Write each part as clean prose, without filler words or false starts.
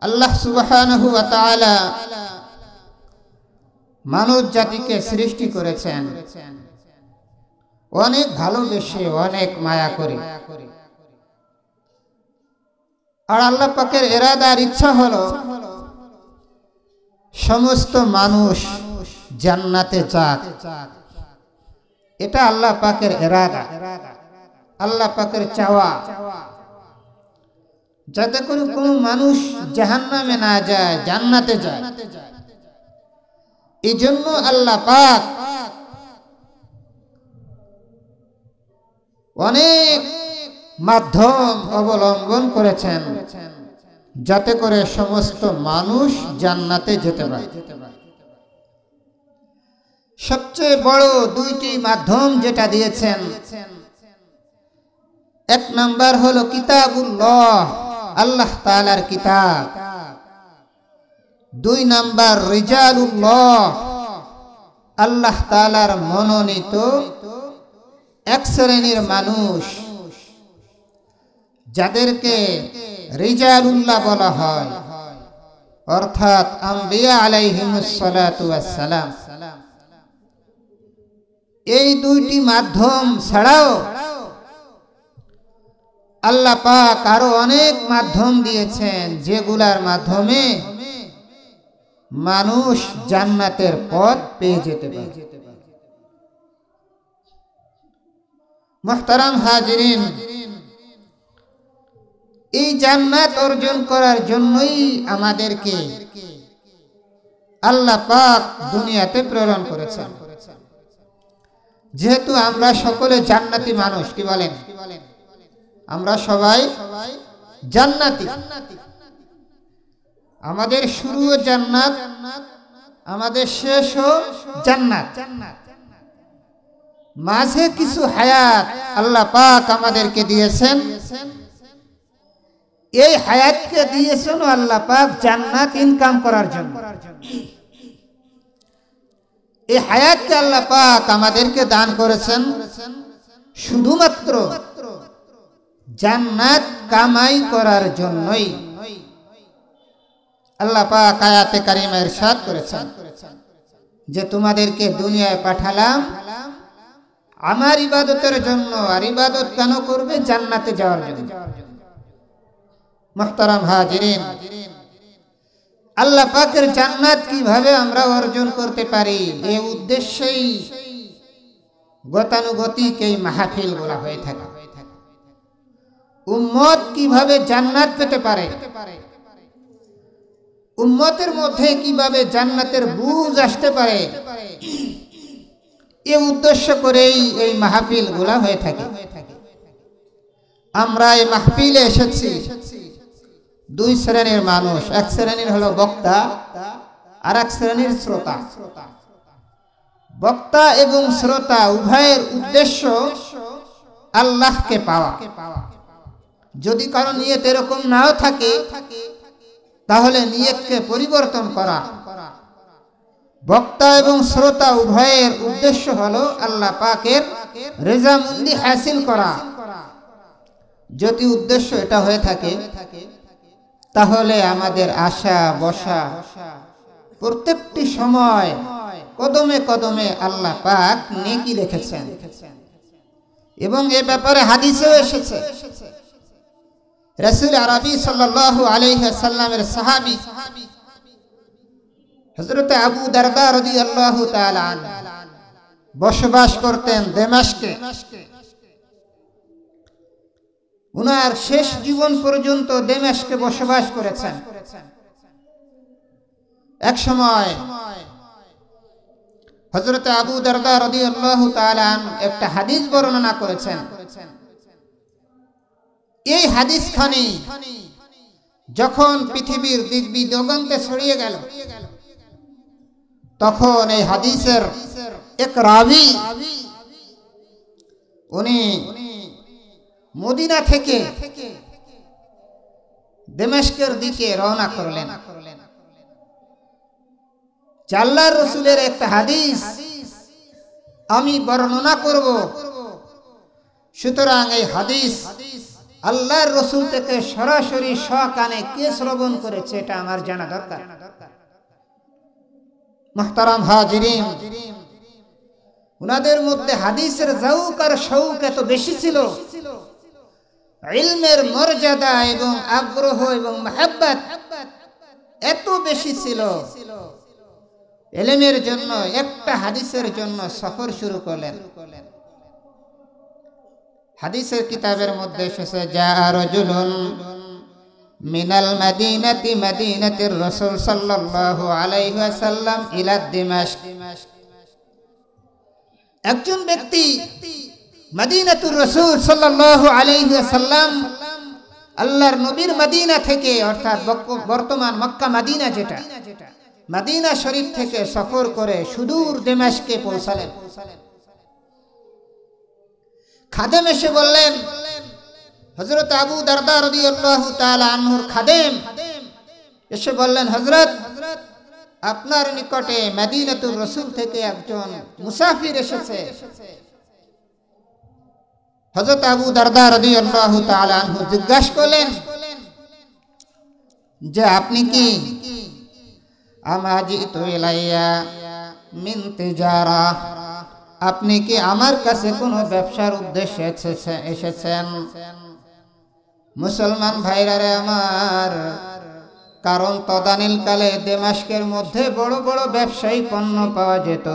আল্লাহ সুবহানাহু ওয়া তাআলা মানব জাতিকে সৃষ্টি করেছেন অনেক ভালোবেসে, অনেক মায়া করে। আর আল্লাহ পাকের ইরাদার ইচ্ছা হলো সমস্ত মানুষ জান্নাতে যাক। এটা আল্লাহ পাকের ইরাদা, আল্লাহ পাকের চাওয়া, যাতে করে কোনো মানুষ জাহান্নামে না যায়, জান্নাতে যায়। এই জন্য আল্লাহ পাক অনেক মাধ্যম অবলম্বন করেছেন যাতে করে সমস্ত মানুষ জান্নাতে যেতে পারে। সবচেয়ে বড় দুইটি মাধ্যম যেটা দিয়েছেন, এক নাম্বার হলো কিতাবুল্লাহ, আল্লাহ তাআলার কিতাব। দুই নাম্বার রিজালুল্লাহ, আল্লাহ তাআলার মনোনীত এক শ্রেণীর মানুষ যাদেরকে রিজালুল্লাহ বলা হয়, অর্থাৎ আম্বিয়া আলাইহিমুস সালাতু ওয়াস সালাম। এই দুইটি মাধ্যম ছাড়াও আল্লাহ পাক আরো অনেক মাধ্যম দিয়েছেন, যেগুলার মাধ্যমে মানুষ জান্নাতের পথ পেয়ে যেতে পারে। মুহতারাম হাজিরিন, এই জান্নাত অর্জন করার জন্যই আমাদেরকে আল্লাহ পাক দুনিয়াতে প্রেরণ করেছেন। যেহেতু আমরা সকলে জান্নাতি মানুষ, কি বলেন? আমরা সবাই জান্নাতি। আমাদের শুরুও জান্নাত, আমাদের শেষও জান্নাত। মাঝে কিছু হায়াত আল্লাহ পাক আমাদেরকে দিয়েছেন। এই হায়াতকে দিয়েছেন আল্লাহ পাক জান্নাত ইনকাম করার জন্য। এই হায়াতকে আল্লাহ পাক আমাদেরকে দান করেছেন শুধুমাত্র জান্নাত কামাই করার জন্যই। আল্লাহ পাক আয়াতে কারিমা ইরশাদ করেছেন যে তোমাদেরকে দুনিয়ায় পাঠালাম আমার ইবাদতের জন্য। আর ইবাদত কেন করবে? জান্নাতে যাওয়ার জন্য। মুহতারাম হাজিরিন, আল্লাহ পাকের জান্নাত কিভাবে আমরা অর্জন করতে পারি, এই উদ্দেশ্যেই গতানুগতিক এই মাহফিল গুলা হয়ে থাকে। উম্মত কিভাবে জান্নাত পেতে পারে, উম্মতের মধ্যে কিভাবে জান্নাতের বুঝ আসতে পারে, এই উদ্দেশ্য করেই এই মাহফিল গুলা হয়ে থাকে। আমরা এই মাহফিলে এসেছি দুই শ্রেণীর মানুষ। এক শ্রেণীর হলো বক্তা, আর এক শ্রেণীর শ্রোতা। বক্তা এবং শ্রোতা উভয়ের উদ্দেশ্য আল্লাহকে পাওয়া। যদি কারো নিয়ত এরকম নাও থাকে তাহলে নিয়তকে পরিবর্তন করা। বক্তা এবং শ্রোতা উভয়ের উদ্দেশ্য হলো আল্লাহ পাকের রেজামন্দি হাসিল করা। যদি উদ্দেশ্য এটা হয়ে থাকে তাহলে আমাদের আশা বসা প্রত্যেকটি সময় কদমে কদমে আল্লাহ পাক নেকি রেখেছেন। এবং এ ব্যাপারে হাদিসেও এসেছে। রাসূল আরবি সাল্লাল্লাহু আলাইহি ওয়াসাল্লামের সাহাবী হযরত আবু দারদা রাদিয়াল্লাহু তাআলা আনহু বসবাস করতেন দামেস্কে। উনার শেষ জীবন পর্যন্ত দামেস্কে বসবাস করেছেন। এক সময় হযরত আবু দারদা রাদিয়াল্লাহু তাআলা আনহু একটা হাদিস বর্ণনা করেছেন। এই হাদিসখানি যখন পৃথিবীর দিক দিগন্তে ছড়িয়ে গেল, তখন এই হাদিসের এক রাবী উনি মদিনা থেকে দামেস্কের দিকে রওনা করলেন। আল্লাহর রাসূলের একটা হাদিস আমি বর্ণনা করব, সুতরাং এই হাদিস আল্লাহর রসুল থেকে সরাসরি স্বকানে কে শ্রবণ করেছে এটা আমার জানা দরকার। মুহতারাম হাজিরিন, উনাদের মধ্যে হাদিসের যাওক আর শৌক এত বেশি ছিল, ইলমের মর্যাদা এবং আগ্রহ এবং মাহাব্বত এত বেশি ছিল, ইলমের জন্য একটা হাদিসের জন্য সফর শুরু করলেন। হাদিসের কিতাবের মধ্যে এসেছে, যা রাজুলুন মিনাল মাদিনাতি মাদিনাতির রাসূল সাল্লাল্লাহু আলাইহি ওয়াসাল্লাম ইলা দিমাশক। একজন ব্যক্তি মদিনাতুর রাসূল সাল্লাল্লাহু আলাইহি ওয়াসাল্লাম আল্লাহর নবীর মদিনা থেকে, অর্থাৎ বর্তমান মক্কা মদিনা যেটা, মদিনা শরীফ থেকে সফর করে সুদূর দিমাশকে পৌঁছালেন। খাদেম এসে বললেন, হযরত আবু দারদা রাদিয়াল্লাহু তাআলা আনহুর খাদেম এসে বললেন, হযরত আপনার নিকটে মদিনাতুর রাসূল থেকে একজন মুসাফির এসেছে। হযরত আবু দারদা রাদিয়াল্লাহু তাআলা আনহু জিজ্ঞাসা করলেন যে আপনি কি আমাজিতু ইলাইয়া মিন তিজারা, আপনি কি আমার কাছে কোনো ব্যবসার উদ্দেশ্যে এসেছেন? মুসলমান ভাইরা রে আমার, কারণ তদানীল কালে দামেস্কের মধ্যে বড় বড় ব্যবসায়ী পণ্য পাওয়া যেত,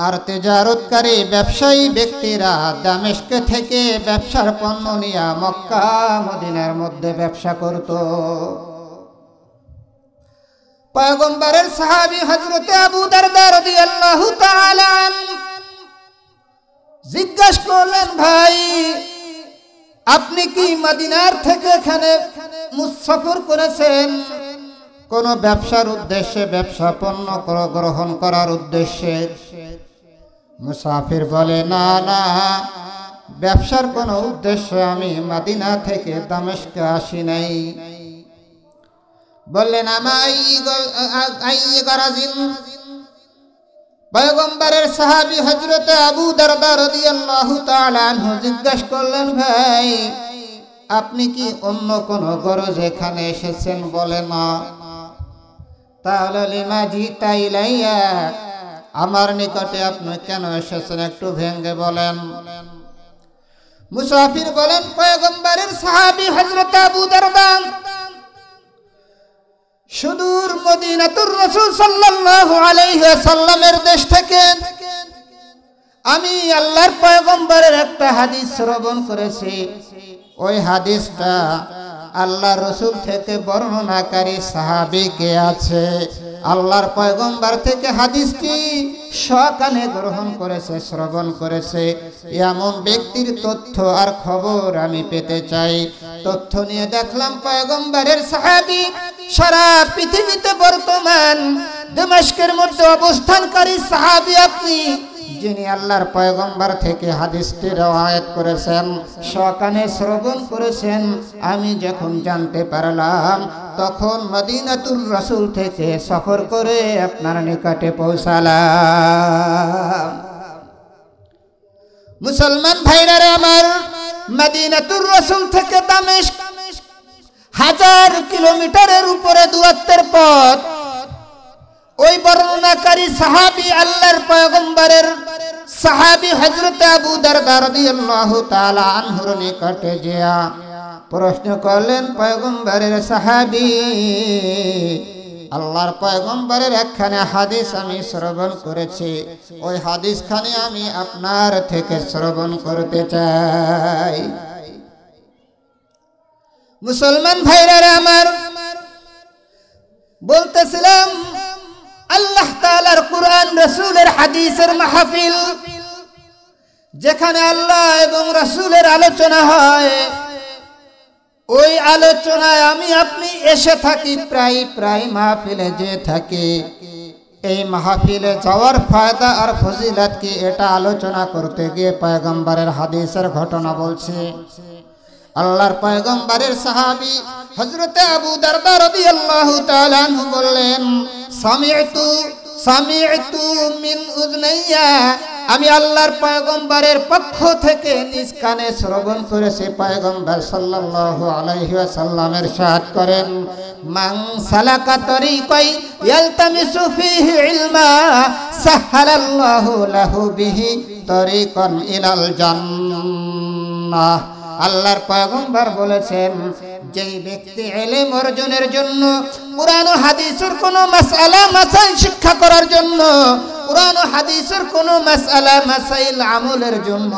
আর তেজারতকারী ব্যবসায়ী ব্যক্তিরা দামেস্ক থেকে ব্যবসার পণ্য নিয়ে মক্কা মদিনার মধ্যে ব্যবসা করত। পয়গম্বরের সাহাবী হযরত আবু দারদা রাদিয়াল্লাহু তাআলা আনহু জিজ্ঞাসা করলেন, ভাই আপনি কি মদিনার থেকে এখানে মুসাফির করেছেন কোন ব্যবসার উদ্দেশ্যে, ব্যবসা পণ্য গ্রহণ করার উদ্দেশ্যে? মুসাফির বলে, না না, ব্যবসার কোনো উদ্দেশ্যে আমি মদিনা থেকে দামেস্কে আসি নাই। বললেন, পয়গম্বরের সাহাবী হযরত আবু দারদা রাদিয়াল্লাহু তাআলা আনহু জিজ্ঞাসা করলেন, ভাই আপনি কি অন্য কোন গরজ এখানে এসেছেন? বলে, না। তাহলে লিমা জিতা ইলাইয়া, আমার নিকটে আপনি কেন এসেছেন একটু ভেঙে বলেন। মুসাফির বলেন, পয়গম্বরের সাহাবী হযরত আবু দারদা সুদূর মদিনাতুর রাসূল সাল্লাল্লাহু আলাইহি ওয়াসাল্লামের দেশ থেকে আমি আল্লাহর পয়গম্বরের একটা হাদিস শ্রবণ করেছি। ওই হাদিসটা আল্লাহর রাসূল থেকে বর্ণনাকারী সাহাবী কে আছে, আল্লাহর পয়গম্বর থেকে হাদিসটি স্বকানে গ্রহণ করেছে, শ্রবণ করেছে, এমন ব্যক্তির তথ্য আর খবর আমি পেতে চাই। তথ্য নিয়ে দেখলাম পয়গম্বরের সাহাবী সারা পৃথিবীতে বর্তমান দামেস্কের মধ্যে অবস্থানকারী সাহাবী আপনি, যিনি আল্লাহর পয়গম্বর থেকে হাদিসটি রওয়ায়াত করেছেন, স্বকানে শ্রবণ করেছেন। আমি যখন জানতে পারলাম তখন মদিনাতুর রাসূল থেকে সফর করে আপনার নিকটে পৌঁছালাম। মুসলমান ভাইরা আমার, মদিনাতুর রাসূল থেকে দামেস্ক 1000 কিলোমিটারের উপরে দূরত্বের পথ। ওই বর্ণনাকারী সাহাবী আল্লাহর পয়গম্বরের সাহাবী হযরত আবু দারদা রাদিয়াল্লাহু তাআলা আনহুর নিকটে গিয়া প্রশ্ন করলেন, পয়গম্বরের সাহাবী, আল্লাহর পয়গম্বরের একখানে হাদিস আমি শ্রবণ করেছি, ওই হাদিসখানে আমি আপনার থেকে শ্রবণ করতে চাই। মুসলমান ভাইরা আমার, বলতেছিলাম আল্লাহ তাআলার কুরআন রাসূলের হাদিসের মাহফিল, যেখানে আল্লাহ এবং রাসূলের আলোচনা হয়, ওই আলোচনায় আমি আপনি এসে থাকি, প্রায় মাহফিলে যে থাকি। এই মাহফিলে যাওয়ার ফায়দা আর ফজিলত কি, এটা আলোচনা করতে গিয়ে পয়গম্বরের হাদিসের ঘটনা বলছি। আল্লাহর পয়গম্বরের সাহাবী হযরত আবু দারদা রাদিয়াল্লাহু তাআলা আনহু বললেন, সামি'তু মিন উযনাইয়া, আমি আল্লাহর পয়গম্বরের পক্ষ থেকে নিজ কানে শ্রবণ করেছি। পয়গম্বর সাল্লাল্লাহু আলাইহি ওয়াসাল্লামের ইরশাদ করেন, মান সালাকা তরিকাই ইয়ালতামিসু ফীহি ইলমা সাহালাল্লাহু লাহু বিহি তরিকান ইলাল জান্নাহ। আল্লাহর পয়গম্বর বলেছেন, যেই ব্যক্তি ইলম অর্জনের জন্য, কুরআন ও হাদিসের কোনো মাসআলা মাসাইল শিক্ষা করার জন্য, কুরআন ও হাদিসের কোনো মাসআলা মাসাইল আমলের জন্য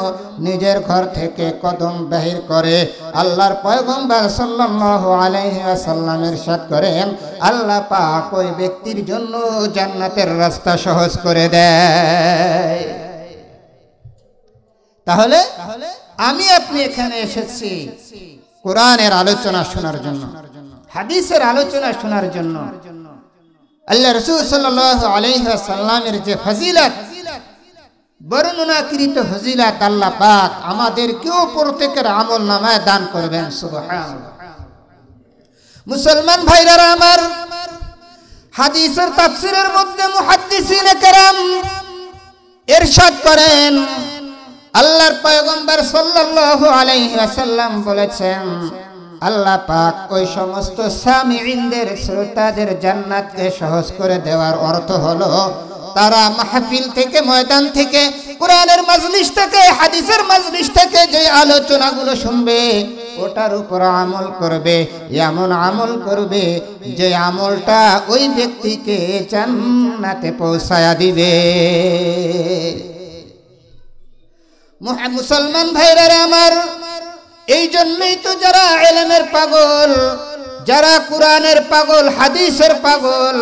নিজের ঘর থেকে কদম বাহির করে, আল্লাহর পয়গম্বর সাল্লাল্লাহু আলাইহি ওয়াসাল্লাম ইরশাদ করেন, আল্লাহ পাক ওই ব্যক্তির জন্য জান্নাতের রাস্তা সহজ করে দেয়। তাহলে আমি আপনি এখানে এসেছি কোরআনের আলোচনা শোনার জন্য, হাদিসের আলোচনা শোনার জন্য। আল্লাহ রাসূল সাল্লাল্লাহু আলাইহি ওয়াসাল্লামের যে ফজিলত, বর্ণনাকৃত ফজিলত আল্লাহ পাক আমাদেরকেও প্রত্যেকের আমলনামায় দান করবেন। সুবহানাল্লাহ। মুসলমান ভাইরা আমার, হাদিসের তাফসীরের মধ্যে মুহাদ্দিসিনে কেরাম ইরশাদ করেন, আল্লাহর পয়গম্বর সাল্লাল্লাহু আলাইহি ওয়াসাল্লাম বলেছেন, আল্লাহ পাক ওই সমস্ত সামিঈনদের, শ্রোতাদের জান্নাতকে সহজ করে দেওয়ার অর্থ হলো, তারা মাহফিল থেকে, ময়দান থেকে, কোরআনের মাজলিস থেকে, হাদিসের মাজলিস থেকে যে আলোচনাগুলো শুনবে ওটার উপর আমল করবে, এমন আমল করবে যে আমলটা ওই ব্যক্তিকে জান্নাতে পৌঁছায়া দিবে। মুসলমান ভাইরা আমার, এই জন্যই তো যারা ইলমের পাগল, যারা কোরআনের পাগল, হাদিসের পাগল,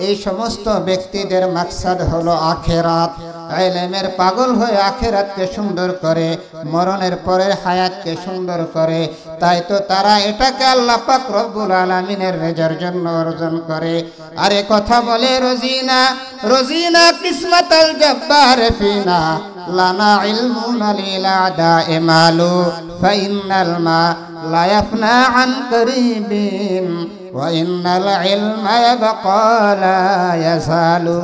এই সমস্ত ব্যক্তিদের মাকসাদ হলো আখিরাত। ইলমের পাগল হয়ে আখিরাতকে সুন্দর করে, মরণের পরের হায়াতকে সুন্দর করে। তাই তো তারা এটাকে আল্লাহ পাক রব্বুল আলামিনের রেজার জন্য অর্জন করে। আর এ কথা বলে রোজিনা, রোজিনা কিসমাতাল জব্বার ফিনা, লানা ইলমুন লিল আদায়ে মালু, ফাইন্নাল মা লা ইয়াফনা আন করিবিন, ওয়া ইন্নাল ইলমা ইয়াবকা লা ইয়াসালু।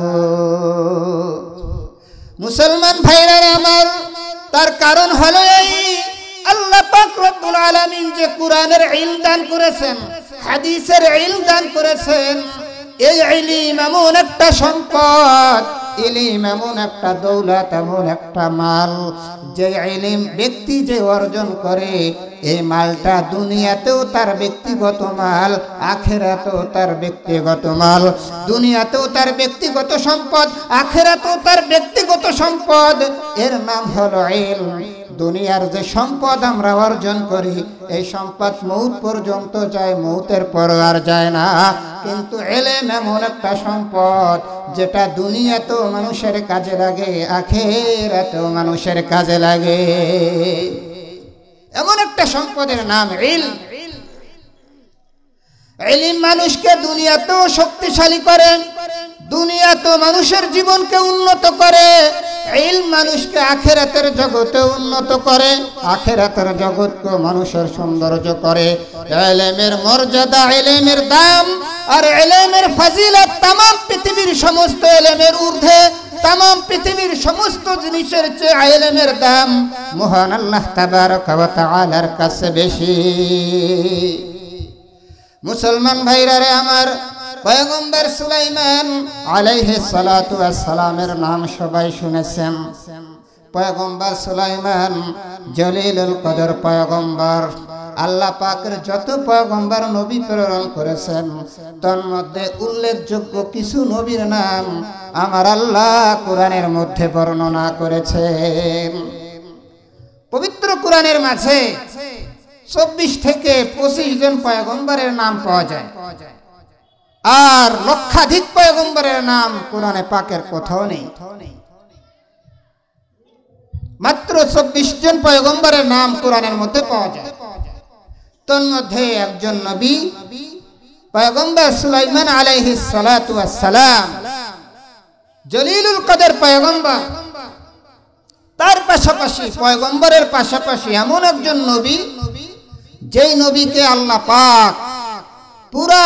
মুসলমান ভাইরা আমার, তার কারণ হলো এই, আল্লাহ পাক রব্বুল আলামিন যে কোরআনের ইলম দান করেছেন, হাদিসের ইলম দান করেছেন, এই ইলম এমন একটা সম্পদ, ইলম এমন একটা দৌলত, এমন একটা মাল, যে ইলম ব্যক্তি যে অর্জন করে, এই মালটা দুনিয়াতেও তার ব্যক্তিগত মাল, আখিরাতেও তার ব্যক্তিগত মাল। দুনিয়াতেও তার ব্যক্তিগত সম্পদ, আখিরাতেও তার ব্যক্তিগত সম্পদ। এর নাম হলো ইলম। দুনিয়ার যে সম্পদ আমরা অর্জন করি, এই সম্পদ মৌত পর্যন্ত যায়, মৌতের পর আর যায় না। কিন্তু ইলম এমন একটা সম্পদ যেটা দুনিয়াতেও মানুষের কাজে লাগে, আখিরাতেও মানুষের কাজে লাগে। এমন একটা সম্পদের নাম ইলম। ইলম মানুষকে দুনিয়াতেও শক্তিশালী করে, দুনিয়াতেও মানুষের জীবনকে উন্নত করে। ইলম মানুষকে আখিরাতের জগতে উন্নত করে, আখিরাতের জগৎকে মানুষের সৌন্দর্য করে। ইলমের মর্যাদা, ইলমের দাম আর ইলমের ফজিলত तमाम পৃথিবীর সমস্ত ইলমের ঊর্ধ্বে, तमाम পৃথিবীর সমস্ত জিনিসের চেয়ে ইলমের দাম মহান আল্লাহ তাবারaka ওয়া তাআলার কাছে বেশি। মুসলমান ভাইরা আমার, পয়গম্বর সুলাইমান আলাইহিস সালাতু ওয়াস সালামের নাম সবাই শুনেছেন। পয়গম্বর সুলাইমান জলিলুল কদর পয়গম্বর। আল্লাহ পাকের যত পয়গম্বর নবী প্রেরণ করেছেন, তার মধ্যে উল্লেখযোগ্য কিছু নবীর নাম আমার আল্লাহ কোরআনের মধ্যে বর্ণনা করেছেন। পবিত্র কোরআনের মাঝে 24 থেকে 25 জন পয়গম্বরের নাম পাওয়া যায়, আর লক্ষাধিক পয়গম্বরের নাম কোরআনে পাকের কোথাও নেই। মাত্র 24 জন পয়গম্বরের নাম কোরআনের মধ্যে পাওয়া যায়। তার মধ্যে একজন নবী পয়গম্বর সুলাইমান আলাইহিস সালাতু ওয়াস সালাম, জলিলুল কদর পয়গম্বর। তার পাশাপাশি, পয়গম্বরের পাশাপাশি এমন একজন নবী, যেই নবীকে আল্লাহ পাক পুরা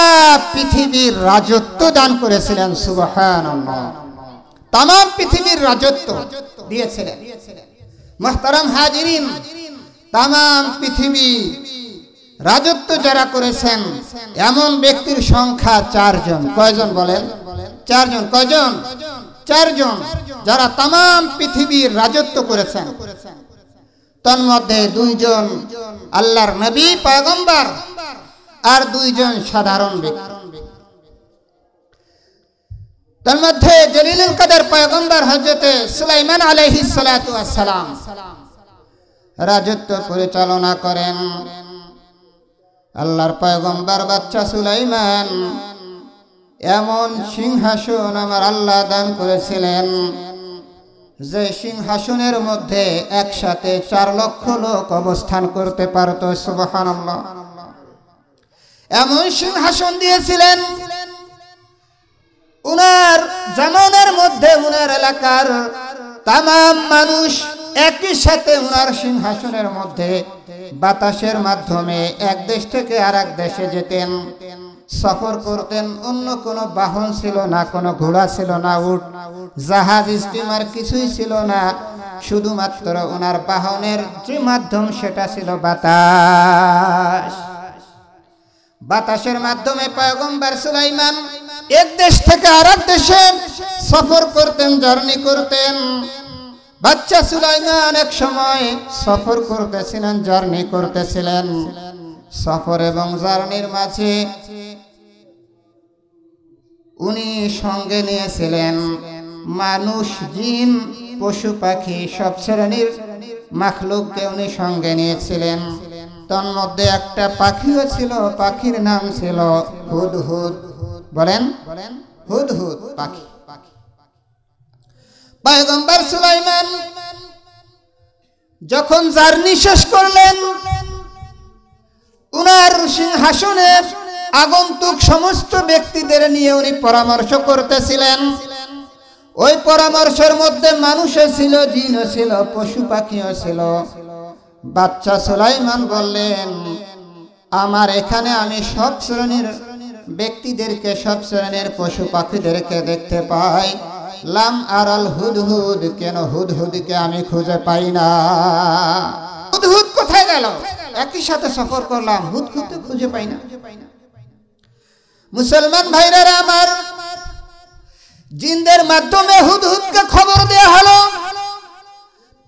পৃথিবীর রাজত্ব দান করেছিলেন। সুবহানাল্লাহ। তাম পৃথিবীর রাজত্ব দিয়েছিলেন। মুহতারাম হাজিরিন, তাম পৃথিবী রাজত্ব যারা করেছেন এমন ব্যক্তির সংখ্যা 4 জন। কয়জন বলেন? 4 জন। কয়জন? 4 জন যারা তাম পৃথিবীর রাজত্ব করেছেন। তন্মধ্যে 2 জন আল্লাহর নবী পয়গম্বর আর 2 জন সাধারণ ব্যক্তি। তন্মধ্যে জলিলুল কদর পয়গম্বর হযরতে সুলাইমান আলাইহিস সালাতু ওয়াস সালাম রাজত্ব পরিচালনা করেন। আল্লাহর পয়গম্বর বাচ্চা সুলাইমান এমন সিংহাসন আমার আল্লাহ দান করেছিলেন যে সিংহাসনের মধ্যে একসাথে 4 লক্ষ লোক অবস্থান করতে পারত। সুবহানাল্লাহ। এমন সিংহাসন দিয়েছিলেন উনার জামানার মধ্যে উনার এলাকার তাম মানুষ একই সাথে উনার সিংহাসনের মধ্যে বাতাসের মাধ্যমে এক দেশ থেকে আরেক দেশে যেতেন, সফর করতেন। অন্য কোনো বাহন ছিল না, কোনো ঘোড়া ছিল না, উট জাহাজ স্টিমার কিছুই ছিল না। শুধুমাত্র ওনার বাহনের যে মাধ্যম সেটা ছিল বাতাস। বাতাসের মাধ্যমে পয়গম্বর সুলাইমান এক দেশ থেকে আরেক দেশে সফর করতেন, জার্নি করতেন। বাচ্চা সুলাইমান এক সময় সফর করতেছিলেন, জার্নি করতেছিলেন। সফর এবং জার্নির মাঝে উনি সঙ্গে নিয়েছিলেন মানুষ, জিন, পশু পাখি সব শ্রেণীর মাখলুককে উনি সঙ্গে নিয়েছিলেন। তন্মধ্যে একটা পাখিও ছিল, পাখির নাম ছিল হুদহুদ। বলেন, হুদহুদ পাখি। পয়গম্বর সুলাইমান যখন জার্নি শেষ করলেন, উনার সিংহাসনে আগন্তুক সমস্ত ব্যক্তিদের নিয়ে উনি পরামর্শ করতেছিলেন। ওই পরামর্শের মধ্যে মানুষও ছিল, জিনও ছিল, পশু পাখিও ছিল। বাচ্চা সুলাইমান বললেন, আমার এখানে আমি সব শ্রেণীর ব্যক্তিদেরকে, সব শ্রেণীর পশু পাখিদেরকে দেখতে পাই। লাম আরাল হুদহুদ, কেন হুদহুদকে আমি খুঁজে পাই না? হুদহুদ কোথায় গেল? একই সাথে সফর করলাম, হুদহুদ খুঁজে পাই না। মুসলমান ভাইরা আমার, জিনদের মাধ্যমে হুদহুদকে খবর দেয়া হলো,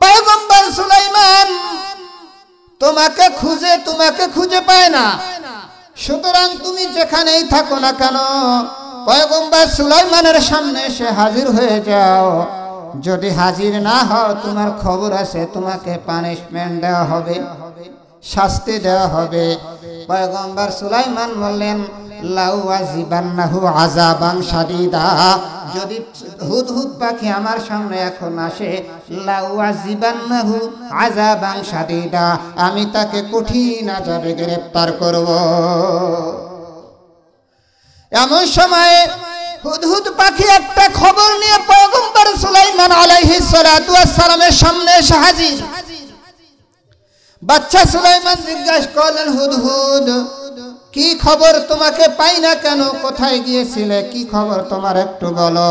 পয়গম্বর সুলাইমান তোমাকে খুঁজে পায় না। সুতরাং তুমি যেখানেই থাকো না কেন, পয়গম্বর সুলাইমানের সামনে এসে হাজির হয়ে যাও। যদি হাজির না হও, তোমার খবর আছে, তোমাকে পানিশমেন্ট দেওয়া হবে, শাস্তি দেওয়া হবে। পয়গম্বর সুলাইমান বললেন, লাউয়াজিবান্নাহু আযাবান শাদীদা, যদি হুদহুদ পাখি আমার সামনে এখন আসে, লাউয়াজিবান্নাহু আযাবান শাদীদা, আমি তাকে কঠিন আযাবে গ্রেফতার করব। এমন সময় হুদহুদ পাখি একটা খবর নিয়ে পয়গম্বর সুলাইমান আলাইহিস সালাতু ওয়াস সালামের সামনে এসে হাজির। বাচ্চা সুলাইমান জিজ্ঞাসা করলেন, হুদহুদ কি খবর? তোমাকে পাই না কেন? কোথায় গিয়েছিলে? কি খবর তোমার একটু বলো।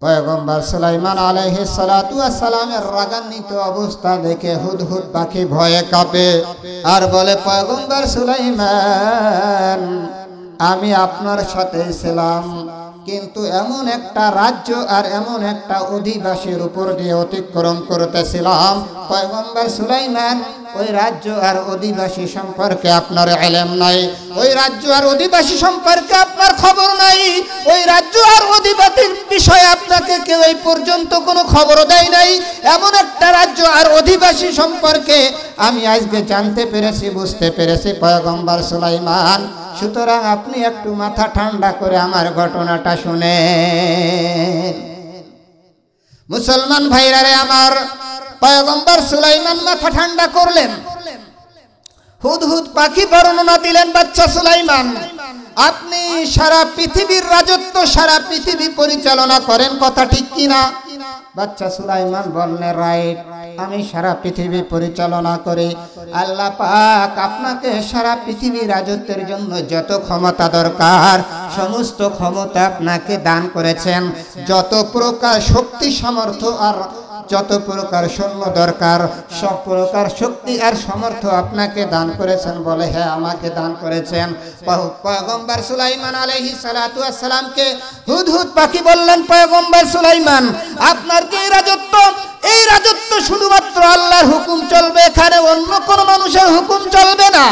পয়গম্বর সুলাইমান আলাইহিস সালাতু ওয়াস সালামের রাগান্বিত অবস্থা দেখে হুদহুদ পাখি ভয়ে কাঁপে আর বলে, পয়গম্বর সুলাইমান, আমি আপনার সাথে ছিলাম, কিন্তু এমন একটা রাজ্য আর এমন একটা অধিবাসীর উপর দিয়ে অতিক্রম করতেছিলাম। পয়গম্বর সুলাইমান, ওই রাজ্য আর অধিবাসী সম্পর্কে আপনার ইলম নাই, ওই রাজ্য আর অধিবাসী সম্পর্কে আপনার খবর নাই, ওই রাজ্য আর অধিবাসীর বিষয়ে আপনাকে কেউ এই পর্যন্ত কোনো খবর দেয় নাই। এমন একটা রাজ্য আর অধিবাসী সম্পর্কে আমি আজকে জানতে পেরেছি, বুঝতে পেরেছি পয়গম্বর সুলাইমান। সুতরাং আপনি একটু মাথা ঠান্ডা করে আমার ঘটনাটা শুনেন। মুসলমান ভাইরা রে আমার, পয়গম্বর সুলাইমান মাথা ঠান্ডা করলেন। হুদহুদ পাখি বর্ণনা দিলেন, বাচ্চা সুলাইমান, আপনি সারা পৃথিবীর রাজত্ব, সারা পৃথিবী পরিচালনা করেন, কথা ঠিক কিনা? বাচ্চা সুলাইমান বললেন, রাইট, আমি সারা পৃথিবী পরিচালনা করি। আল্লাহ পাক আপনাকে সারা পৃথিবী রাজত্বের জন্য যত ক্ষমতা দরকার সমস্ত ক্ষমতা আপনাকে দান করেছেন। যত প্রকার শক্তি সামর্থ্য আর যত প্রকার সৈন্য দরকার সব প্রকার শক্তি আর সামর্থ্য আপনাকে দান করেছেন। বলে হ্যাঁ, আমাকে দান করেছেন। পয়গম্বর সুলাইমান আলাইহিস সালাতু ওয়াস সালামকে হুদহুদ পাখি বললেন, পয়গম্বর সুলাইমান, আপনার কি এই রাজত্ব শুধুমাত্র আল্লাহর হুকুম চলবে, এখানে অন্য কোনো মানুষের হুকুম চলবে না,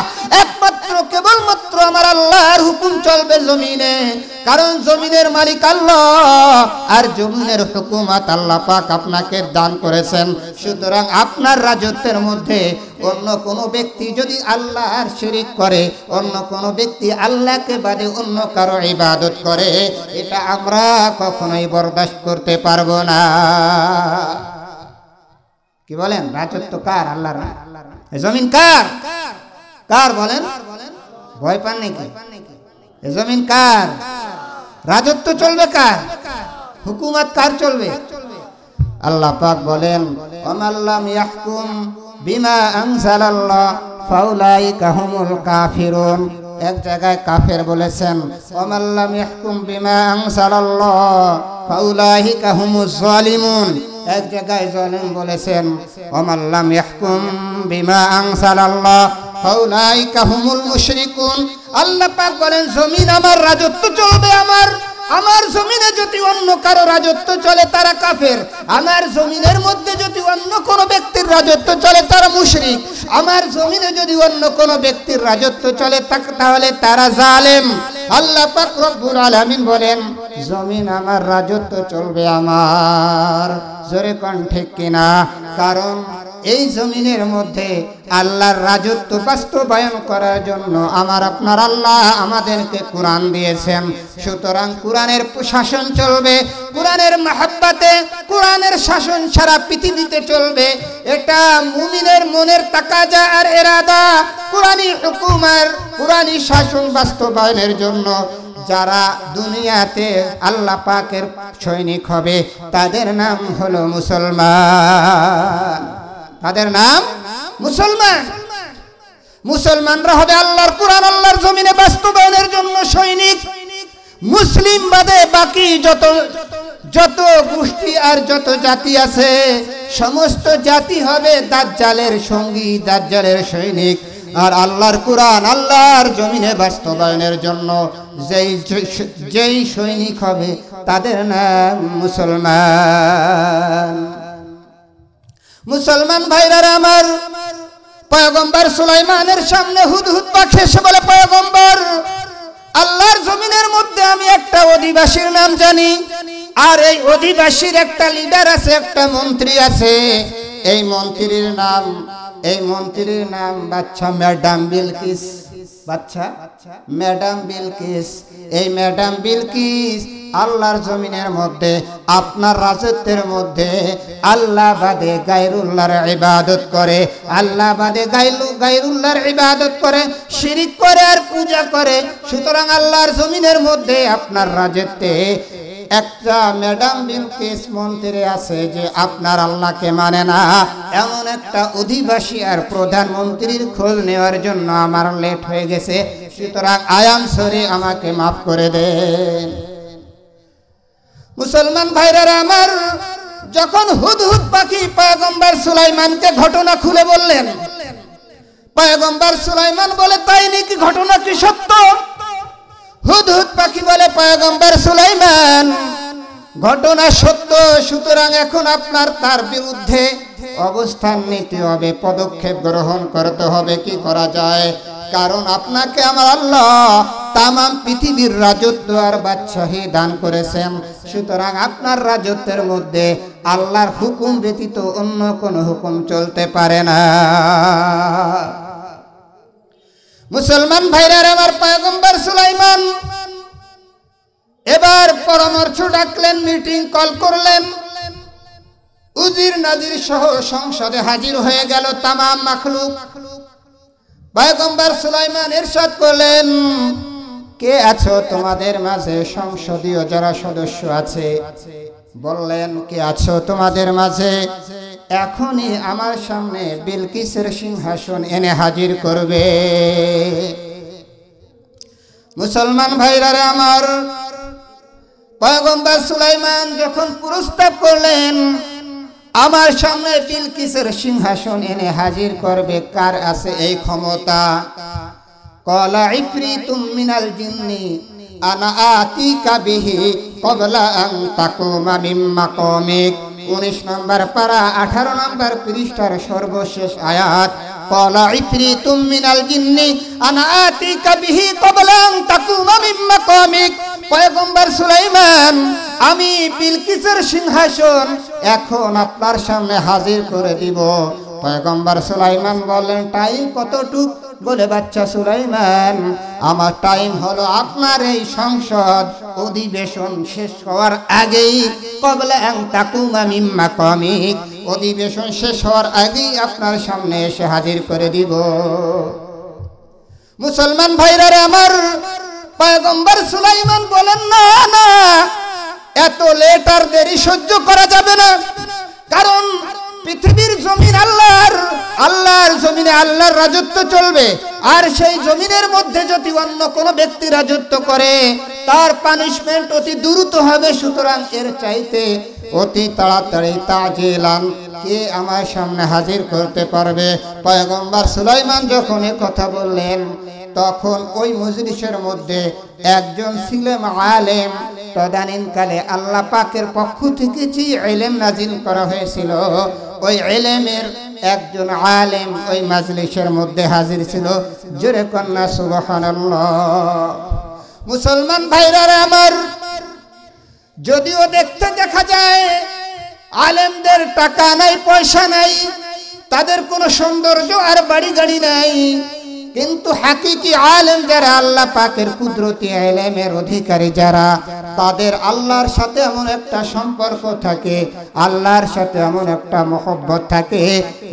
একমাত্র কেবলমাত্র আমার আল্লাহর হুকুম চলবে জমিনে, কারণ জমিনের মালিক আল্লাহ আর জমিনের হুকুমত আল্লাহ পাক আপনাকে দান করেছেন। সুতরাং আপনার রাজত্বের মধ্যে অন্য কোনো ব্যক্তি যদি আল্লাহর শিরিক করে, অন্য কোনো ব্যক্তি আল্লাহকে বাদে অন্য কারো ইবাদত করে, এটা আমরা কখনোই বরদাস্ত করতে পারবো না। কি বলেন? রাজত্ব কার? আল্লাহর। জমিন কার? কার বলেন? ভয় পান নাকি? জমিন কার? রাজত্ব চলবে কার? হুকুমত কার চলবে? আল্লাহ পাক বলেন, ওয়ামাল্লাম ইয়াহকুম বিমা আনজালাল্লাহ ফাউলাইকা হুমুল কাফিরুন। এক জায়গায় কাফের বলেছেন, ওয়ামাল্লাম ইয়াহকুম বিমা আনজালাল্লাহ ফাউলাইকা হুমুজ জালিমুন। এক জায়গায় জালিম বলেছেন, ওয়ামাল্লাম ইয়াহকুম বিমা আনজালাল্লাহ ফাউলাইকা হুমুল মুশরিকুন। আল্লাহ পাক বলেন, জমিন আমার, রাজত্ব চলবে আমার জমিনে যদি অন্য কারো রাজত্ব চলে তারা কাফের, আমার জমিনের মধ্যে যদি অন্য কোনো ব্যক্তির রাজত্ব চলে তারা মুশরিক, আমার জমিনে যদি অন্য কোনো ব্যক্তির রাজত্ব চলে তাহলে তারা জালেম। আল্লাহ পাক রব্বুল আলামিন বলেন, জমিন আমার, রাজত্ব চলবে আমার। জোরে কোন ঠিক কিনা? কারণ এই জমিনের মধ্যে আল্লাহর রাজত্ব বাস্তবায়ন করার জন্য আমার আপনার আল্লাহ আমাদেরকে কোরআন দিয়েছেন। সুতরাং কোরআনের শাসন চলবে, কোরআনের মাহাব্বাতে কোরআনের শাসন সারা পৃথিবীতে চলবে। এটা মুমিনের মনের তাকাজা আর ইরাদা। কোরআনী হুকুমের, কোরআনী শাসন বাস্তবায়নের জন্য যারা দুনিয়াতে আল্লাহ পাকের সৈনিক হবে তাদের নাম হলো মুসলমান। তাদের নাম মুসলমান। মুসলমানরা হবে আল্লাহর কোরআন আল্লাহর জমিনে বাস্তবায়নের জন্য সৈনিক। মুসলিম বাদে বাকি যত গোষ্ঠী আর যত জাতি আছে সমস্ত জাতি হবে দাজ্জালের সঙ্গী, দাজ্জালের সৈনিক। আর আল্লাহর কোরআন আল্লাহর জমিনে বাস্তবায়নের জন্য যেই সৈনিক হবে তাদের নাম মুসলমান। মুসলমান ভাইরা আমার, পয়গম্বর সুলাইমানের সামনে হুদহুদ পাখি এসে বলে, পয়গম্বর, আল্লাহর জমিনের মধ্যে আমি একটা অধিবাসীর নাম জানি, আর এই অধিবাসীর একটা লিডার আছে, একটা মন্ত্রী আছে। এই মন্ত্রীর নাম বাচ্চা ম্যাডাম বিলকিস। বাচ্চা ম্যাডাম বিলকিস। এই ম্যাডাম বিলকিস আল্লাহর জমিনের মধ্যে আপনার রাজত্বের মধ্যে আল্লাহ বাদে গায়রুল্লাহর ইবাদত করে, আল্লাহ বাদে গায়রুল্লাহর ইবাদত করে, শিরিক করে আর পূজা করে। সুতরাং আল্লাহর জমিনের মধ্যে আপনার রাজত্বে একটা ম্যাডাম বিলকিস মন্ত্রী আছে যে আপনার আল্লাহকে মানে না। এমন একটা অধিবাসী আর প্রধানমন্ত্রীর খোঁজ নেওয়ার জন্য আমার লেট হয়ে গেছে, সুতরাং আয়াম সরি, আমাকে মাফ করে দেন। মুসলমান ভাইরা আমার, যখন হুদহুদ পাখি পয়গম্বর সুলাইমানকে ঘটনা খুলে বললেন, পয়গম্বর সুলাইমান বলে, তাই নাকি? ঘটনা কি সত্য? হুদহুদ পাখি বলে, পয়গম্বর সুলাইমান, ঘটনা সত্য। সুতরাং এখন আপনার তার বিরুদ্ধে অবস্থান নিতে হবে, পদক্ষেপ গ্রহণ করতে হবে। কি করা যায়? কারণ আপনাকে আমার আল্লাহ তামাম পৃথিবীর রাজত্ব আর বাদশাহী দান করেছেন। সুতরাং আপনার রাজত্বের মধ্যে আল্লাহর হুকুম ব্যতীত অন্য কোনো হুকুম চলতে পারে না। মুসলমান ভাইরা আমার, পয়গম্বর সুলাইমান এবার পরামর্শ ডাকলেন, মিটিং কল করলেন। উজির নাজির সহ সংসদে হাজির হয়ে গেল তামাম মাখলুক। পয়গম্বর সুলাইমান ইরশাদ করলেন, কে আছো তোমাদের মাঝে? সংসদীয় যারা সদস্য আছে বললেন, কে আছো তোমাদের মাঝে? এখনই আমার সামনে বিলকিসের সিংহাসন এনে হাজির করবে। মুসলমান ভাইরা আমার, পয়গম্বর সুলাইমান যখন প্রস্তাব করলেন আমার সামনে বিলকিসের সিংহাসন এনে হাজির করবে, কার আছে এই ক্ষমতা? ক্বালা ইফরিতুম মিনাল জিন্নি আনা আতিকা বিহি ক্বাবলা আন তাকুমা মিন মাকামিক। 19 নম্বর পারা 18 নম্বর পৃষ্ঠার সর্বশেষ আয়াত। ক্বালা ইফরিতুম মিনাল জিন্নি আনা আতিকা বিহি ক্বাবলা আন তাকুমা মিন মাকামিক। পয়গম্বর সুলাইমান, আমি বিলকিসের সিংহাসন এখন আপনার সামনে হাজির করে দিব। পয়গম্বর সুলাইমান বললেন, টাইম কতটুক? বলে, বাচ্চা সুলাইমান, আমার টাইম হলো আপনার এই সংসদ অধিবেশন শেষ হওয়ার আগেই, ক্বাবলা আন তাকুমা মিন মাকামিক, অধিবেশন শেষ হওয়ার আগেই আপনার সামনে এসে হাজির করে দিব। মুসলমান ভাইরা আমার, পয়গম্বর সুলাইমান বলেন, না না, এত লেট আর দেরি সহ্য করা যাবে না, কারণ পৃথিবীর জমিন আল্লাহর, আল্লাহর জমিনে আল্লাহর রাজত্ব চলবে, আর সেই জমিনের মধ্যে যদি অন্য কোনো ব্যক্তি রাজত্ব করে তার পানিশমেন্ট অতি দ্রুত হবে। সুতরাং এর চাইতে অতি তাড়াতাড়ি তাজিলান কে আমার সামনে হাজির করতে পারবে? পয়গম্বর সুলাইমান যখন এ কথা বললেন, তখন ওই মজলিসের মধ্যে একজন ছিলেন আলেম। তদানীনকালে আল্লাহ পাকের পক্ষ থেকে যে ইলম নাজিল করা হয়েছিল, ওই ইলমের একজন আলেম ওই মজলিসের মধ্যে হাজির ছিল। জোরে কন্যা সুবহানাল্লাহ। মুসলমান ভাইরা আমার, যদিও দেখতে দেখা যায় আলেমদের টাকা নাই, পয়সা নাই, তাদের কোনো সৌন্দর্য আর বাড়ি গাড়ি নাই, কিন্তু হাকিকি আলেম যারা, আল্লাহ পাকের কুদরতি ইলমের অধিকারী যারা, তাদের আল্লাহর সাথে এমন একটা সম্পর্ক থাকে, আল্লাহর সাথে এমন একটা মহব্বত থাকে,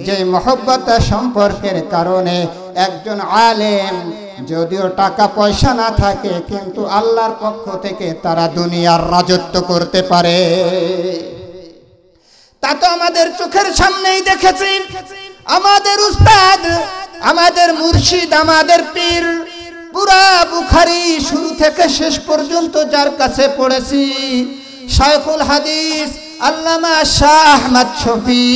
যে মহব্বত সম্পর্কের কারণে একজন আলেম যদিও টাকা পয়সা না থাকে, কিন্তু আল্লাহর পক্ষ থেকে তারা দুনিয়ার রাজত্ব করতে পারে। তা তো আমাদের চোখের সামনেই দেখেছি। আমাদের উস্তাদ, আমাদের মুর্শিদ, আমাদের পীর, পুরা বুখারী শুরু থেকে শেষ পর্যন্ত যার কাছে পড়েছি, শায়খুল হাদিস আল্লামা শাহ আহমদ শফি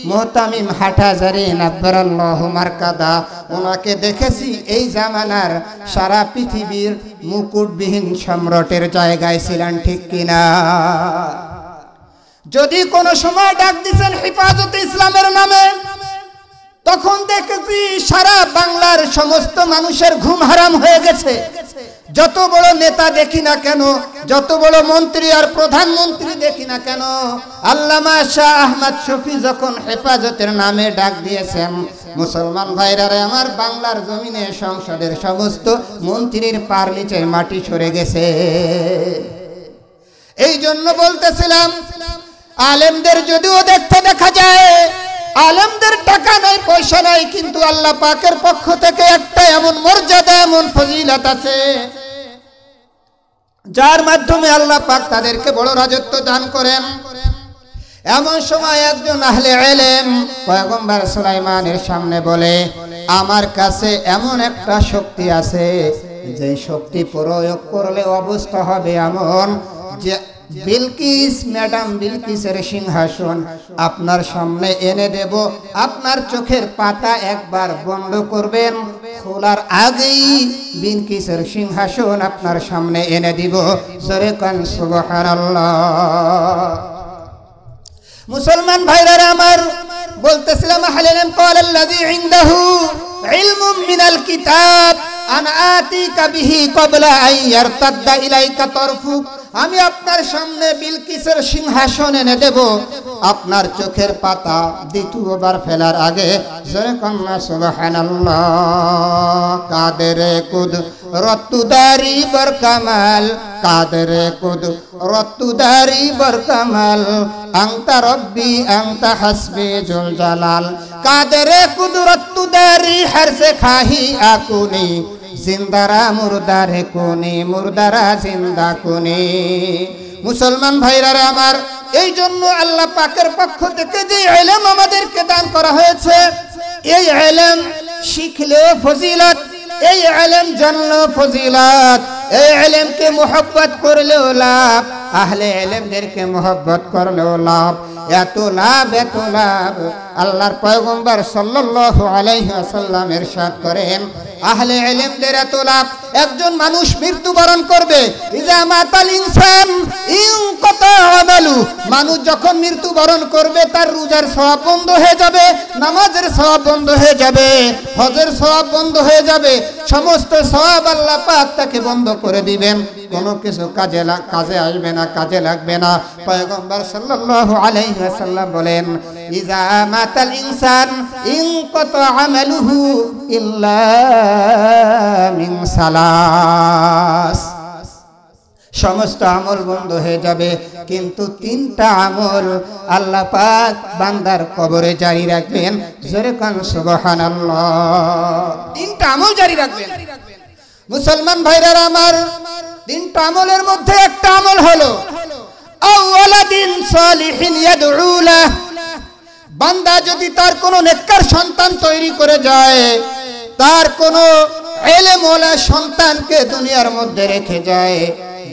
মুহতামিম হাটহাজারী নাব্বারাল্লাহু মারকাদা, ওনাকে দেখেছি এই জামানার সারা পৃথিবীর মুকুটবিহীন সম্রাটের জায়গায় ছিলেন, ঠিক কিনা? যদি কোনো সময় ডাক দিয়েছেন হেফাজতে ইসলামের নামে, তখন দেখেছি সারা বাংলার সমস্ত মানুষের ঘুম হারাম হয়ে গেছে। যত বড় নেতা দেখি না কেন, যত বড় মন্ত্রী আর প্রধানমন্ত্রী দেখি না কেন, আল্লামা শাহ আহমদ শফি যখন হেফাজতের নামে ডাক দিয়েছেন, মুসলমান ভাইরা আমার, বাংলার জমিনে সংসদের সমস্ত মন্ত্রীর পার নিচে মাটি সরে গেছে। এই জন্য বলতেছিলাম, আলেমদের যদিও দেখতে দেখা যায় আলেমদের টাকা নাই, পয়সা নাই, কিন্তু আল্লাহ পাকের পক্ষ থেকে একটা এমন মর্যাদা, এমন ফজিলত আছে, যার মাধ্যমে আল্লাহ পাক তাদেরকে বড় রাজত্ব দান করেন। এমন সময় একজন আহলে ইলম পয়গম্বর সুলাইমানের সামনে বলে, আমার কাছে এমন একটা শক্তি আছে, যে শক্তি প্রয়োগ করলে অবস্থা হবে এমন যে বিলকিস, ম্যাডাম বিলকিসের সিংহাসন আপনার সামনে এনে দেব, আপনার চোখের পাতা একবার বন্ধ করবেন, খোলার আগেই বিলকিসের সিংহাসন আপনার সামনে এনে দিব। জোরে কান সুবহানাল্লাহ। মুসলমান ভাইরা আমার, বলতেছিলাম আহলেন ক্বালাল্লাযী ইনদাহু ইলমুম মিনাল কিতাব আন আতিকা বিহি ক্বাবলা আন ইয়ারতাদ্দা ইলাইকা তারফুক, আমি আপনার সামনে বিলকিসের সিংহাসন এনে দেব, আপনার চোখের পাতা দ্বিতীয়বার ফেলার আগে। জোরে কন্যা সুবহানাল্লাহ। কাদেরে কুদরতুদারি বরকামাল, কাদেরে কুদরতুদারি বরকামাল, আনতা রব্বি আনতা হাসবি জুল জালাল, কাদেরে কুদরতুদারি হরসে খাহি আকুনি, জিন্দারা মুর্দারে কোনে, মুর্দারা জিন্দা কোনে। মুসলমান ভাইরা আমার, এই জন্য আল্লাহ পাকের পক্ষ থেকে যে ইলম আমাদেরকে দান করা হয়েছে, এই ইলম শিখলেও ফজিলত, এই ইলম জানলো ফজিলত, এই ইলমকে মুহাব্বত করলেও লাভ, আহলে ইলমদেরকে মুহাব্বত করলেও লাভ। এত লাভ, এত লাভ। আল্লাহর পয়গম্বর সাল্লাল্লাহু আলাইহি ওয়াসাল্লাম ইরশাদ করেন, আহলে ইলমদের এত লাভ। একজন মানুষ মৃত্যুবরণ করবে, ইজা মাতাল ইনসান ইনকাতা আমালু, মানুষ যখন মৃত্যুবরণ করবে তার রোজার সওয়াব বন্ধ হয়ে যাবে, নামাজের সওয়াব বন্ধ হয়ে যাবে, হজের সওয়াব বন্ধ হয়ে যাবে, সমস্ত সওয়াব আল্লাহ পাক তাকে বন্ধ করে দিবেন। কোনো কিছু কাজে আসবে না, কাজে লাগবে না। পয়গম্বর সাল্লাল্লাহু আলাইহি ওয়াসাল্লাম বলেন, ইজা মাতাল ইনসান ইনকাতা আমালুহু ইল্লা মিন সালাস, সমস্ত আমল বন্ধ হয়ে যাবে, কিন্তু তিনটা আমল আল্লাহ পাক বান্দার কবরে জারি রাখবেন। জোরে কান সুবহানাল্লাহ। তিনটা আমল জারি রাখবেন। মুসলমান ভাইরা আমার, তিনটা আমলের মধ্যে একটা আমল হলো আওয়ালাদিন সালিহিন ইয়াদউ লাহ, বান্দা যদি তার কোনো নেককার সন্তান তৈরি করে যায়, তার কোনো ইলমওয়ালা সন্তানকে দুনিয়ার মধ্যে রেখে যায়,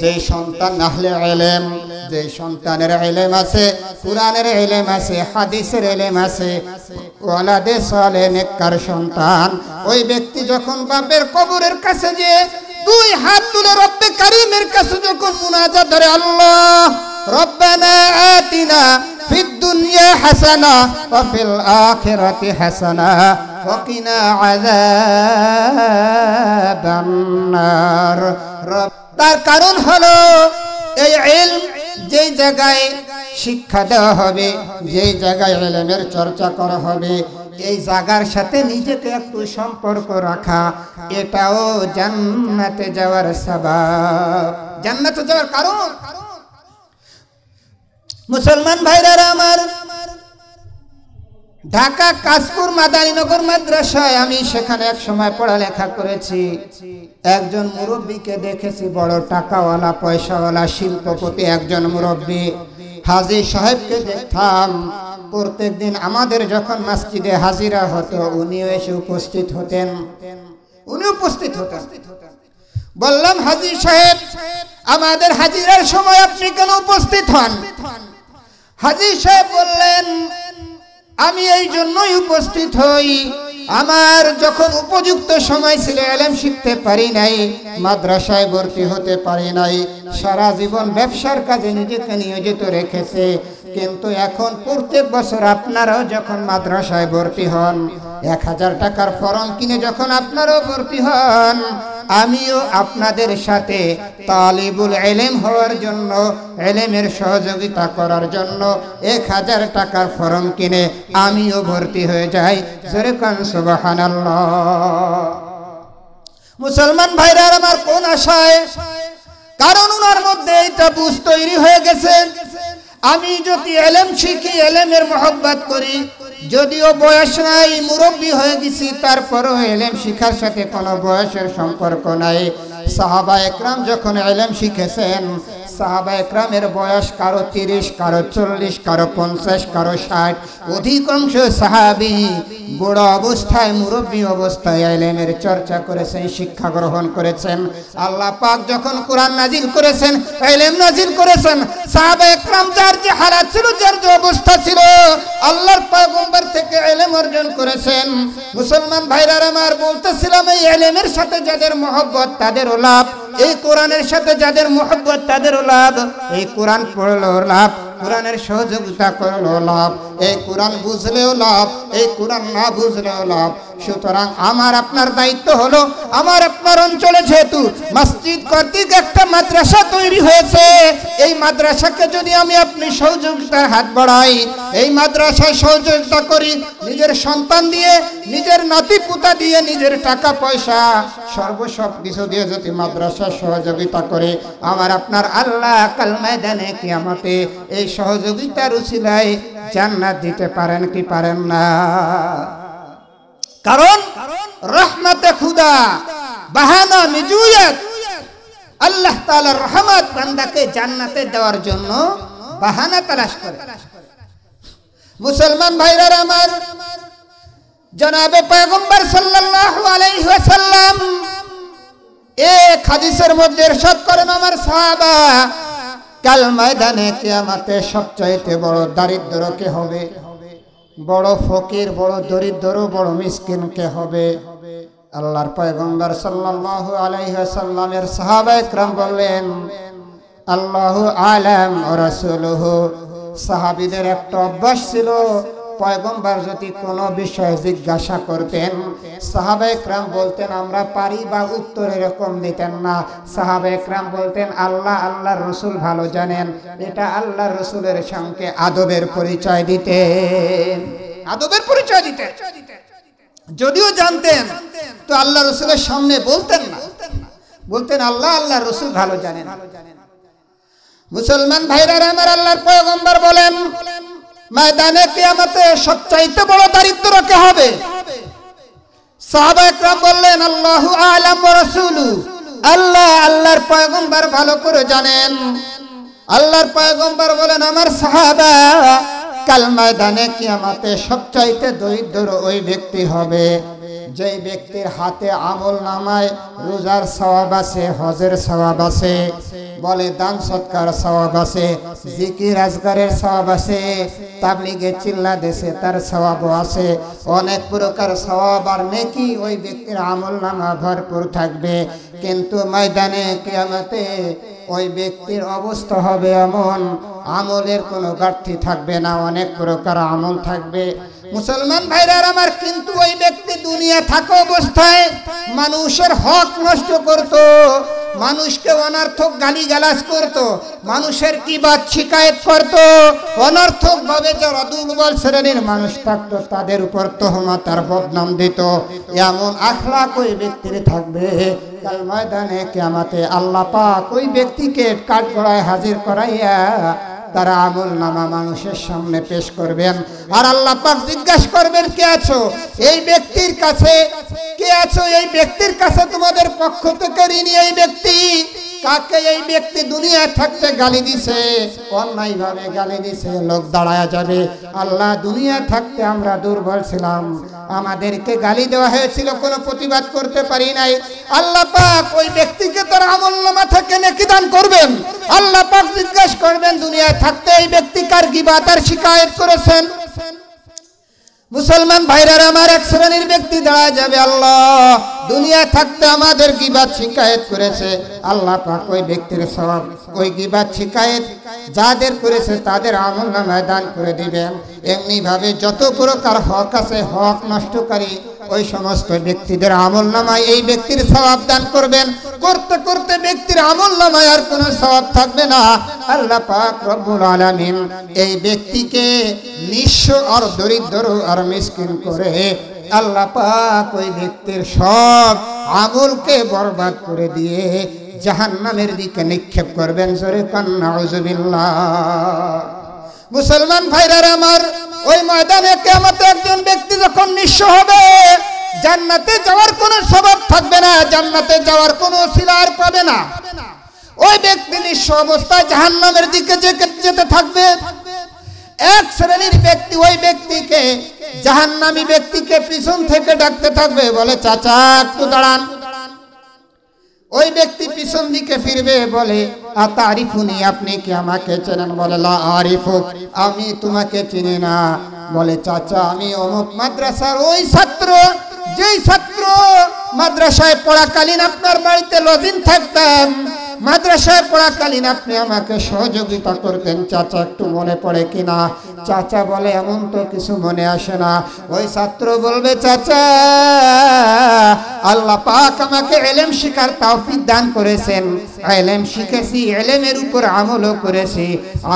যে সন্তান আহলে ইলম, যে সন্তানের ইলম আছে, কুরআনের ইলম আছে, হাদিসের ইলম আছে, ওয়ালাদে সালেহ নেককার সন্তান, ওই ব্যক্তি যখন বাপের কবরের কাছে যে দুই হাত তুলে রব্বে কারীমের কাছে যখন মুনাজাত ধরে, আল্লাহ রব্বানা আতিনা ফিদ দুনিয়া হাসানা ওয়া ফিল আখিরাতি হাসানা ওয়া কিনা আযাবান নার। তার কারণ হলো এই ইলম যেই জায়গায় শিক্ষা দেওয়া হবে, যেই জায়গায় ইলমের চর্চা করা হবে, এই জায়গার সাথে নিজেকে একটু সম্পর্ক রাখা, এটাও জান্নাতে যাওয়ার সাবাব, জান্নাতে যাওয়ার কারণ। মুসলমান ভাইরা আমার, ঢাকা কাশপুর মাদারীনগর মাদ্রাসায় আমি সেখানে এক সময় পড়ালেখা করেছি। একজন মুরব্বীকে দেখেছি, বড় টাকাওয়ালা পয়সাওয়ালা শিল্পপতি একজন মুরব্বী। হাজী সাহেবকে দেখতাম প্রত্যেকদিন আমাদের যখন মসজিদে হাজিরা হতো উনিও এসে উপস্থিত হতেন, বললাম, হাজী সাহেব, আমাদের হাজিরার সময় আপনি কেন উপস্থিত হন? হাজী সাহেব বললেন, আমি এই জন্যই উপস্থিত হই, আমার যখন উপযুক্ত সময় ছিল ইলম শিখতে পারি নাই, মাদ্রাসায় ভর্তি হতে পারি নাই, সারা জীবন ব্যবসার কাজে নিজেকে নিয়োজিত রেখেছে, কিন্তু এখন প্রত্যেক বছর আপনারাও যখন মাদ্রাসায় ভর্তি হন, 1000 টাকার ফর্ম কিনে যখন আপনারাও ভর্তি হন, আমিও আপনাদের সাথে তালিবুল ইলম হওয়ার জন্য, ইলমের সহযোগিতা করার জন্য 1000 টাকার ফর্ম কিনে আমিও ভর্তি হয়ে যাই। জোরে কান সুবহানাল্লাহ। মুসলমান ভাইরা আমার, কোন আশায়? কারণ ওনার মধ্যে এটা বুঝ তৈরি হয়ে গেছে, আমি যদি ইলম শিখি, ইলমের মহব্বত করি, যদিও বয়স নাই, মুরব্বী হয়ে গেছি, তারপরও ইলম শিখার সাথে কোনো বয়সের সম্পর্ক নাই। সাহাবা একরাম যখন ইলম শিখেছেন, সাহাবা একরামের বয়স কারো 30, কারো 40, কারো 50, কারো 60, অধিকাংশ সাহাবী বুড়ো অবস্থায়, মুরব্বী অবস্থায় ইলমের চর্চা করেছেন, শিক্ষা গ্রহণ করেছেন। আল্লাহ পাক যখন কোরআন নাজিল করেছেন, ইলম নাজিল করেছেন, সাহাবা একরাম যার যে হালাত ছিল, যার যে অবস্থা ছিল, আল্লাহর পয়গম্বর থেকে ইলম অর্জন করেছেন। মুসলমান ভাইরা আমার, বলতেছিলাম, এই ইলমের সাথে যাদের মহব্বত তাদেরও লাভ, এই কোরআনের সাথে যাদের মহব্বত তাদেরও লাভ, এই কোরআন পড়লেও লাভ, কোরআনের সহযোগিতা করলেও লাভ, এই কোরআন বুঝলেও লাভ, এই কোরআন না বুঝলেও লাভ। সুতরাং আমার আপনার দায়িত্ব হলো, আমার আপনার অঞ্চলে যেহেতু মসজিদ কর্তৃক একটা মাদ্রাসা তৈরি হয়েছে, এই মাদ্রাসাকে যদি আমি আপনি সহযোগিতার হাত বাড়াই, এই মাদ্রাসায় সহযোগিতা করি, নিজের সন্তান দিয়ে, নিজের নাতি পুতা দিয়ে, নিজের টাকা পয়সা সব কিছু দিয়ে যদি মাদ্রাসা সহযোগিতা করে, আমার আপনার আল্লাহ কাল ময়দানে কিয়ামতে এই সহযোগিতার উসিলায় জান্নাত দিতে পারেন কি পারেন না? কারণ রহমতে খুদা বাহানা মিজুয়াত, আল্লাহ তাআলার রহমত বান্দাকে জান্নাতে দেওয়ার জন্য বাহানা তালাশ করে। মুসলমান ভাইরা আমার, জনাবে পয়গম্বর সাল্লাল্লাহু আলাইহি ওয়াসাল্লাম এক হাদিসের মধ্যে ইরশাদ করেন আমার সাহাবা, কাল ময়দানে কিয়ামতে সবচাইতে বড় দারিদ্র কে হবে? বড় ফকির, বড় দরিদ্র, বড় মিসকিন কে হবে? আল্লাহর পয়গম্বর সাল্লাল্লাহু আলাইহি ওয়াসাল্লামের সাহাবায়ে کرام বললেন, আল্লাহু আলাম ওয়া রাসূলুহু। সাহাবীদের একটা অভ্যাস ছিল, পয়গম্বর যদি কোনো বিষয়ে জিজ্ঞাসা করতেন, সাহাবায়ে کرام বলতেন আমরা পারি, বা উত্তর এরকম দিতেন না। সাহাবায়ে کرام বলতেন আল্লাহ, আল্লাহর রাসূল ভালো জানেন। এটা আল্লাহর রাসূলের সঙ্গে আদবের পরিচয় দিতেন, আদবের পরিচয় দিতেন। যদিও জানতেন তো আল্লাহ রাসূলের সামনে বলতেন না, বলতেন আল্লাহ, আল্লাহর রাসূল ভালো জানেন। মুসলমান ভাইরা আমার, আল্লাহর পয়গম্বর বলেন ময়দানে কিয়ামতে সবচাইতে বড় দারিদ্র কে হবে? সাহাবায়ে کرام বললেন আল্লাহু আ'লাম ওয়া রাসূলুহু। আল্লাহ, আল্লাহর পয়গম্বর ভালো করে জানেন। আল্লাহর পয়গম্বর বলেন আমার সাহাবা, কাল ময়দানে কিয়ামতে সবচাইতে দরিদ্র ওই ব্যক্তি হবে যেই ব্যক্তির হাতে আমল নামায় রোজার সওয়াব আছে, হজের সওয়াব আছে, বলে দান সৎকার সওয়াব আছে, জিকির আজকারের সওয়াব আছে, তাবলীগে চিল্লা দেশে তার সওয়াব আছে, অনেক প্রকার সওয়াব আর নেকি ওই ব্যক্তির আমল নামা ভরপুর থাকবে। কিন্তু ময়দানে কিয়ামতে ওই ব্যক্তির অবস্থা হবে এমন, আমলের কোনো ঘাটতি থাকবে না, অনেক প্রকার আমল থাকবে। মুসলমান ভাইরা আমার, কিন্তু ওই ব্যক্তি দুনিয়া থাকা অবস্থায় মানুষের হক নষ্ট করত, মানুষকে অনর্থক গালিগালাজ করত, মানুষের কিবাদ শিকায়েত করত, অনর্থক ভাবে যারা দুর্বল শ্রেণীর মানুষ থাকতো তাদের উপর তহমত আর বদনাম দিত। এমন আখলাক ওই ব্যক্তির থাকবে। কাল ময়দানে কিয়ামতে আল্লাহ পাক ওই ব্যক্তিকে কাঠগড়ায় হাজির করাইয়া তারা আমল নামা মানুষের সামনে পেশ করবেন। আর আল্লাহ পাক জিজ্ঞাসা করবেন, কে আছো? এই ব্যক্তির কাছে কে আছো? এই ব্যক্তির কাছে তোমাদের পক্ষ থেকে ঋণী এই ব্যক্তি কাকে? এই ব্যক্তি দুনিয়া থাকতে গালি দিছে, অন্যায় ভাবে গালি দিছে, লোক দাঁড়ায়া যাবে, আল্লাহ দুনিয়া থাকতে আমরা দুর্বল ছিলাম, আমাদেরকে গালি দেওয়া হয়েছিল, কোনো প্রতিবাদ করতে পারি নাই। আল্লাহ পাক ওই ব্যক্তিকে তার আমলনামা থেকে নেকি দান করবেন। আল্লাহ পাক জিজ্ঞাসা করবেন, দুনিয়া থাকতে এই ব্যক্তি কার গীবাত আর শিকায়েত করেছেন? মুসলমান ভাইরা আমার, এক শ্রেণীর ব্যক্তি দাঁড়ায় যাবে, আল্লাহ দুনিয়া থাকতে আমাদের গীবাত শিকায়েত করেছে। আল্লাহ পাক ওই ব্যক্তির সওয়াব, ওই গীবাত শিকায়েত যাদের করেছে তাদের আমলনামায় দান করে দিবেন। এমনি ভাবে যত প্রকার হক আছে, হক নষ্টকারী ওই সমস্ত ব্যক্তিদের আমলনামায় এই ব্যক্তির সওয়াব দান করবেন। করতে করতে ব্যক্তির আমলনামায় আর কোনো সওয়াব থাকবে না। আল্লাহ পাক রব্বুল আলামিন এই ব্যক্তিকে নিঃস্ব আর দরিদ্র আর মিসকিন করে আল্লাহ পাক ওই ব্যক্তির সব আমলকে বরবাদ করে দিয়ে জাহান্নামের দিকে নিক্ষেপ করবেন। জোরে কান্না নাউজুবিল্লাহ। মুসলমান ভাইরা আমার, ওই ময়দানে কিয়ামতে একজন ব্যক্তি যখন নিঃস্ব হবে, জান্নাতে যাওয়ার কোনো সওয়াব থাকবে না, জান্নাতে যাওয়ার কোনো ওসিলা আর পাবে না। ওই ব্যক্তি নিঃস্ব অবস্থায় জাহান্নামের দিকে যেতে থাকবে। এক শ্রেণীর ব্যক্তি ওই ব্যক্তিকে, জাহান্নামী ব্যক্তিকে পিছন থেকে ডাকতে থাকবে, বলে চাচা একটু দাঁড়ান। ওই ব্যক্তি পিছন দিকে ফিরবে, বলে আতারিফুনি, আপনি কি আমাকে চেনেন? বলে লা আরিফুক, আমি তোমাকে চিনি না। বলে চাচা আমি অমুক মাদ্রাসার ওই ছাত্র, যেই ছাত্র মাদ্রাসায় পড়াকালীন আপনার বাড়িতে লজিং থাকতাম, মাদ্রাসায় পড়াকালীন আপনি আমাকে সহযোগিতা করতেন, চাচা একটু মনে পড়ে কিনা? চাচা বলে এমন তো কিছু মনে আসে না। ওই ছাত্র বলবে চাচা আল্লাহ পাক আমাকে ইলম শিখার তৌফিক দান করেছেন, ইলম শিখেছি, ইলমের উপর আমলও করেছি,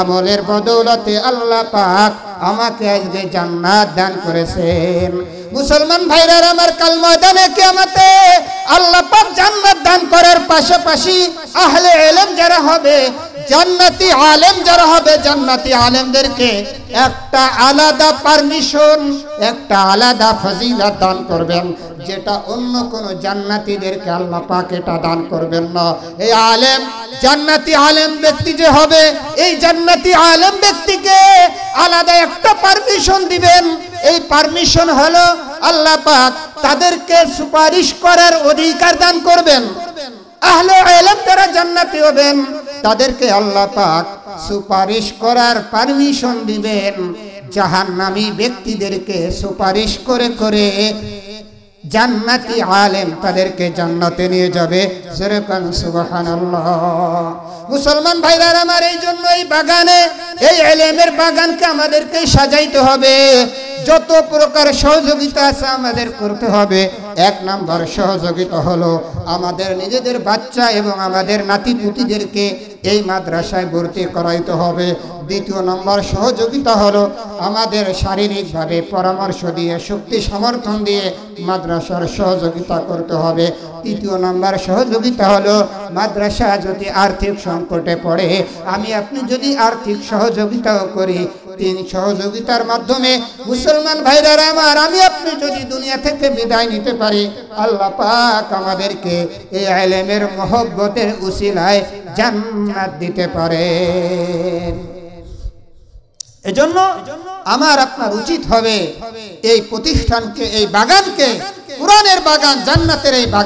আমলের বদৌলতে আল্লাহ পাক আমাকে আজকে জান্নাত দান করেছেন। মুসলমান ভাইরা আমার, কাল ময়দানে কিয়ামতে আল্লাহ পাক জান্নাত দান করার পাশাপাশি আহলে ইলম যারা হবে, জান্নাতি আলেম যারা হবে, জান্নাতি আলেমদেরকে একটা আলাদা পারমিশন, একটা আলাদা ফজিলত দান করবেন, যেটা অন্য কোন জান্নাতীদেরকে আল্লাহ পাক এটা দান করবেন না। এই আলেম, জান্নাতি আলেম ব্যক্তি যে হবে, এই জান্নাতি আলেম ব্যক্তিকে আলাদা একটা পারমিশন দিবেন। এই পারমিশন হলো আল্লাহ পাক তাদেরকে সুপারিশ করার অধিকার দান করবেন। আহলে ইলম তারা জান্নাতি হবেন, তাদেরকে আল্লাহ পাক সুপারিশ করার পারমিশন দিবেন। জাহান্নামী ব্যক্তিদেরকে সুপারিশ করে করে জান্নাতি আলেম তাদেরকে জান্নাতে নিয়ে যাবে। যেরকম সুবহানাল্লাহ। মুসলমান ভাইরা আমার, এই জন্য এই বাগানে, এই ইলমের বাগানকে আমাদেরকে সাজাইতে হবে। যত প্রকার সহযোগিতা আছে আমাদের করতে হবে। এক নাম্বার সহযোগিতা হলো আমাদের নিজেদের বাচ্চা এবং আমাদের নাতিপুতিদেরকে এই মাদ্রাসায় ভর্তি করাইতে হবে। দ্বিতীয় নম্বর সহযোগিতা হলো আমাদের শারীরিকভাবে পরামর্শ দিয়ে, শক্তি সমর্থন দিয়ে মাদ্রাসার সহযোগিতা করতে হবে। তৃতীয় নম্বর সহযোগিতা হলো মাদ্রাসা যদি আর্থিক সংকটে পড়ে, আমি আপনি যদি আর্থিক সহযোগিতাও করি, তিন সহযোগিতার মাধ্যমে মুসলমান ভাইরা আমার, আমি আপনি যদি দুনিয়া থেকে বিদায় নিতে পারি, আল্লাহ পাক আমাদেরকে এই ইলমের মহব্বতের উসিলায় জান্নাত দিতে পারেন। এজন্য আমার আপনার উচিত হবে এই প্রতিষ্ঠানকে, এই বাগানকে, কোরআনের বাগান, জান্নাতের এই বাগান